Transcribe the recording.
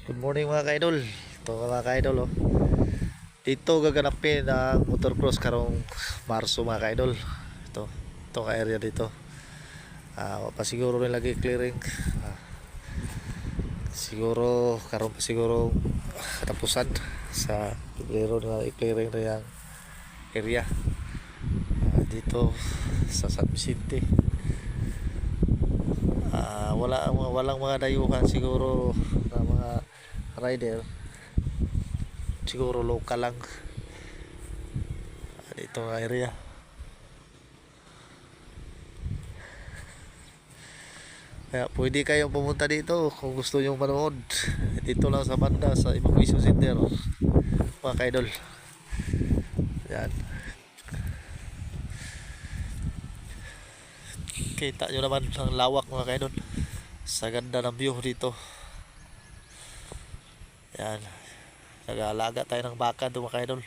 Good morning mga ka-idol. Ito mga ka-idol oh. Dito gaganapin ang motocross karong Marso mga ka-idol. Ito ka area dito. Pasiguro rin lagi clearing. Siguro karon pa siguro katapusan sa Pebrero na i-clearing na yung area. Dito sa San Vicente. Walang mga dayuhan siguro na mga rider, siguro local lang dito ang area. Kaya pwede kayong pumunta dito kung gusto nyong manood. Dito lang sa banda sa Evacuation Center mga kaidol. Yan, kita nyo naman ang lawak mga kaidol, sa ganda ng view dito. Yan, nag-aalaga tayo ng baka doon mga kaidol.